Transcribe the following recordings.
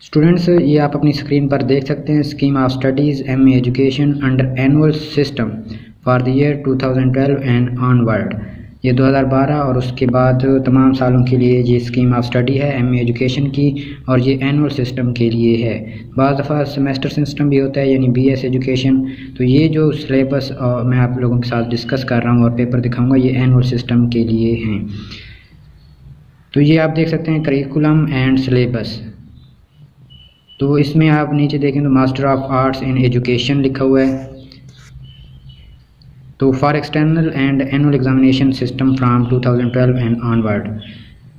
Students, ये आप अपनी स्क्रीन पर देख सकते हैं scheme of studies MA education under annual system for the year 2012 and onward. ये 2012 और उसके बाद तमाम सालों के लिए ये स्कीम ऑफ स्टडी है MA एजुकेशन की, और ये एनुअल सिस्टम के लिए है। बाज़ दफ़ा सेमेस्टर सिस्टम भी होता है, यानी BS एजुकेशन। तो ये जो सिलेबस मैं आप लोगों के साथ डिस्कस कर रहा हूँ और पेपर दिखाऊँगा, ये एनुअल सिस्टम के लिए हैं। तो ये आप देख सकते हैं करिकुलम एंड सिलेबस। तो इसमें आप नीचे देखें तो master of arts in education लिखा हुआ है। तो for external and annual examination system from 2012 and onward.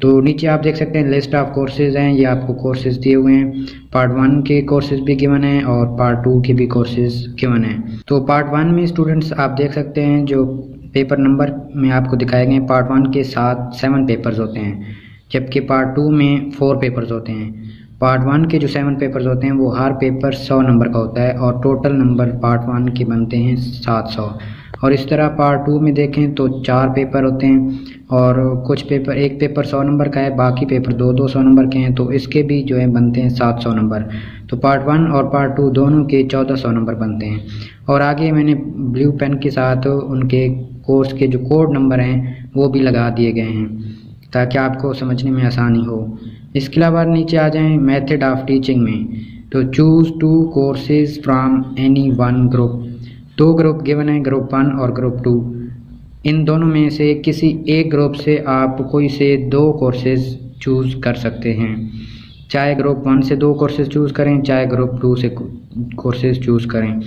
तो नीचे आप देख सकते हैं लिस्ट ऑफ कोर्सेज हैं, ये आपको कोर्सेज दिए हुए हैं। पार्ट 1 के कोर्सेज भी गिवन हैं और पार्ट 2 के भी कोर्सेज गिवन हैं। तो पार्ट 1 में स्टूडेंट्स आप देख सकते हैं जो पेपर नंबर में आपको दिखाए गए हैं, पार्ट 1 के साथ 7 पेपर्स होते हैं, जबकि पार्ट 2 में 4 पेपर्स होते हैं। पार्ट 1 के जो 7 पेपर्स होते हैं वो हर पेपर 100 नंबर का होता है और टोटल नंबर पार्ट 1 के बनते हैं 700। और इस तरह पार्ट 2 में देखें तो 4 पेपर होते हैं और कुछ पेपर, एक पेपर 100 नंबर का है, बाकी पेपर 200 नंबर के हैं, तो इसके भी जो है बनते हैं 700 नंबर। तो पार्ट 1 और पार्ट 2 दोनों के 1400 नंबर बनते हैं। और आगे मैंने ब्लू पेन के साथ उनके कोर्स के जो कोड नंबर हैं वो भी लगा दिए गए हैं ताकि आपको समझने में आसानी हो। इसके अलावा नीचे आ जाएं मेथड ऑफ टीचिंग में, तो choose 2 courses from any one group. 2 group given है, ग्रुप 1 और ग्रुप 2। इन दोनों में से किसी एक ग्रुप से आप कोई से 2 कोर्सेज चूज़ कर सकते हैं, चाहे ग्रुप 1 से 2 कोर्सेज चूज़ करें, चाहे ग्रुप 2 से कोर्सेज चूज़ करें।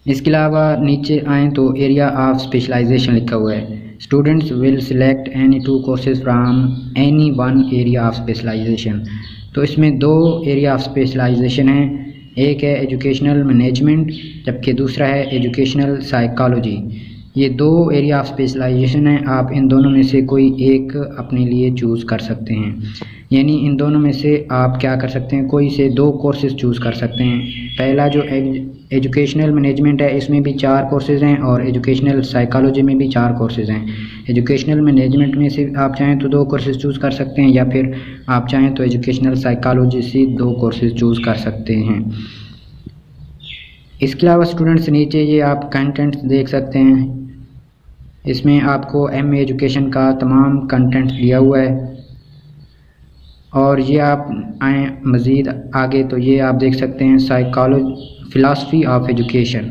इसके अलावा नीचे आएँ तो एरिया ऑफ स्पेशलाइजेशन लिखा हुआ है। Students will select any 2 courses from any one area of specialisation. तो इसमें 2 एरिया ऑफ स्पेशलाइजेशन हैं, एक है एजुकेशनल मैनेजमेंट जबकि दूसरा है एजुकेशनल साइकोलॉजी। ये 2 एरिया ऑफ स्पेशलाइजेशन हैं, आप इन दोनों में से कोई एक अपने लिए चूज़ कर सकते हैं। यानी इन दोनों में से आप क्या कर सकते हैं, कोई से 2 कोर्सेज चूज़ कर सकते हैं। पहला जो एजुकेशनल मैनेजमेंट है इसमें भी 4 कोर्सेज हैं और एजुकेशनल साइकोलॉजी में भी 4 कोर्सेज हैं। एजुकेशनल मैनेजमेंट में से आप चाहें तो 2 कोर्सेज चूज़ कर सकते हैं, या फिर आप चाहें तो एजुकेशनल साइकोलॉजी से 2 कोर्सेज चूज़ कर सकते हैं। इसके अलावा स्टूडेंट्स नीचे ये आप कंटेंट्स देख सकते हैं, इसमें आपको MA एजुकेशन का तमाम कंटेंट दिया हुआ है। और ये आप आएँ मज़ीद आगे तो ये आप देख सकते हैं फ़िलासफ़ी ऑफ एजुकेशन,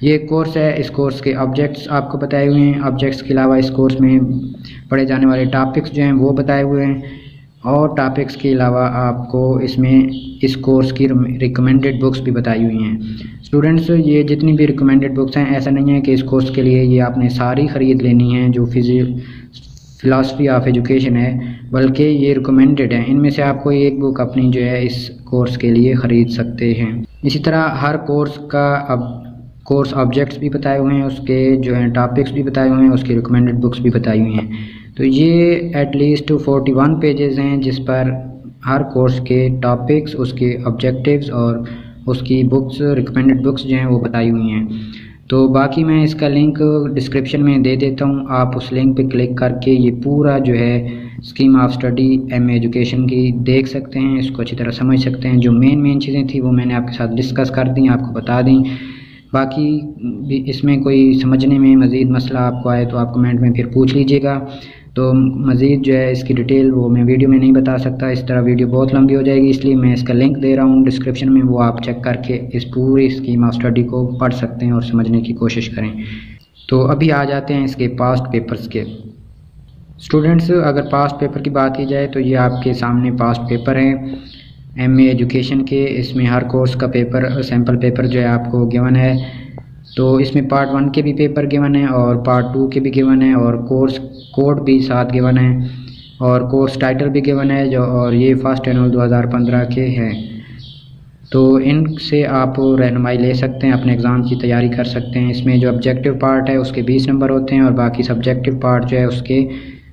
ये कोर्स है। इस कोर्स के ऑब्जेक्ट्स आपको बताए हुए हैं। ऑब्जेक्ट्स के अलावा इस कोर्स में पढ़े जाने वाले टॉपिक्स जो हैं वो बताए हुए हैं, और टॉपिक्स के अलावा आपको इसमें इस कोर्स की रिकमेंडेड बुक्स भी बताई हुई हैं। स्टूडेंट्स, ये जितनी भी रिकमेंडेड बुक्स हैं, ऐसा नहीं है कि इस कोर्स के लिए ये आपने सारी ख़रीद लेनी है जो फ़िलासफ़ी ऑफ एजुकेशन है, बल्कि ये रिकमेंडेड है। इनमें से आप कोई एक बुक अपनी जो है इस कोर्स के लिए ख़रीद सकते हैं। इसी तरह हर कोर्स का कोर्स ऑब्जेक्ट्स भी बताए हुए हैं, उसके जो हैं टॉपिक्स भी बताए हुए हैं, उसकी रिकमेंडेड बुक्स भी बताई हुई हैं। तो ये एटलीस्ट 41 पेजेस हैं जिस पर हर कोर्स के टॉपिक्स, उसके ऑब्जेक्टिव्स और उसकी बुक्स, रिकमेंडेड बुक्स जो हैं वो बताई हुई हैं। तो बाकी मैं इसका लिंक डिस्क्रिप्शन में दे देता हूँ, आप उस लिंक पे क्लिक करके ये पूरा जो है scheme of study MA education की देख सकते हैं, इसको अच्छी तरह समझ सकते हैं। जो मेन चीज़ें थी वो मैंने आपके साथ डिस्कस कर दी, आपको बता दी। बाकी भी इसमें कोई समझने में मज़ीद मसला आपको आए तो आप कमेंट में फिर पूछ लीजिएगा। तो मज़ीद जो है इसकी डिटेल वो मैं वीडियो में नहीं बता सकता, इस तरह वीडियो बहुत लंबी हो जाएगी, इसलिए मैं इसका लिंक दे रहा हूँ डिस्क्रिप्शन में, वो आप चेक करके इस पूरी स्कीम ऑफ स्टडी को पढ़ सकते हैं और समझने की कोशिश करें। तो अभी आ जाते हैं इसके पास्ट पेपर्स के। स्टूडेंट्स, अगर पास्ट पेपर की बात की जाए तो ये आपके सामने पास्ट पेपर हैं MA एजुकेशन के। इसमें हर कोर्स का पेपर, सैम्पल पेपर जो है आपको गिवन है। तो इसमें पार्ट 1 के भी पेपर गिवन है और पार्ट 2 के भी गिवन है, और कोर्स कोड भी साथ गिवन है, और कोर्स टाइटल भी गिवन है जो, और ये फर्स्ट एनुअल 2015 के हैं। तो इनसे आप रहनुमाई ले सकते हैं, अपने एग्ज़ाम की तैयारी कर सकते हैं। इसमें जो ऑब्जेक्टिव पार्ट है उसके 20 नंबर होते हैं और बाकी सब्जेक्टिव पार्ट जो है उसके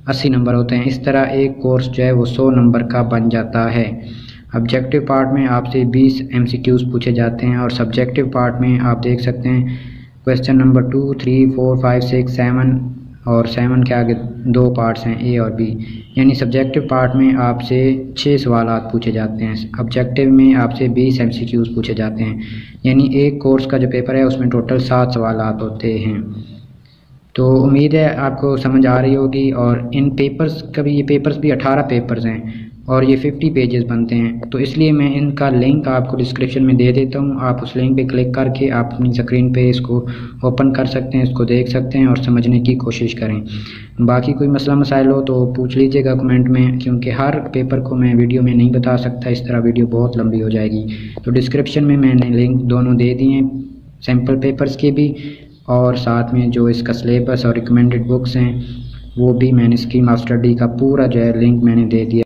80 नंबर होते हैं। इस तरह एक कोर्स जो है वो 100 नंबर का बन जाता है। ऑब्जेक्टिव पार्ट में आपसे 20 MCQs पूछे जाते हैं और सब्जेक्टिव पार्ट में आप देख सकते हैं क्वेश्चन नंबर 2, 3, 4, 5, 6, 7 और 7 के आगे 2 पार्ट्स हैं, ए और बी। यानी सब्जेक्टिव पार्ट में आपसे 6 सवालात पूछे जाते हैं, ऑब्जेक्टिव में आपसे 20 MCQs पूछे जाते हैं। यानी एक कोर्स का जो पेपर है उसमें टोटल 7 सवालात होते हैं। तो उम्मीद है आपको समझ आ रही होगी। और इन पेपर्स का भी, ये पेपर्स भी 18 पेपर्स हैं और ये 50 पेजेस बनते हैं। तो इसलिए मैं इनका लिंक आपको डिस्क्रिप्शन में दे देता हूँ। आप उस लिंक पे क्लिक करके आप अपनी स्क्रीन पे इसको ओपन कर सकते हैं, इसको देख सकते हैं और समझने की कोशिश करें। बाकी कोई मसला मसाइल हो तो पूछ लीजिएगा कमेंट में, क्योंकि हर पेपर को मैं वीडियो में नहीं बता सकता, इस तरह वीडियो बहुत लंबी हो जाएगी। तो डिस्क्रिप्शन में मैंने लिंक दोनों दे दिए हैं, सैम्पल पेपर्स के भी और साथ में जो इसका सिलेबस और रिकमेंडेड बुक्स हैं वो भी मैंने, स्कीम ऑफ स्टडी का पूरा जो है लिंक मैंने दे दिया।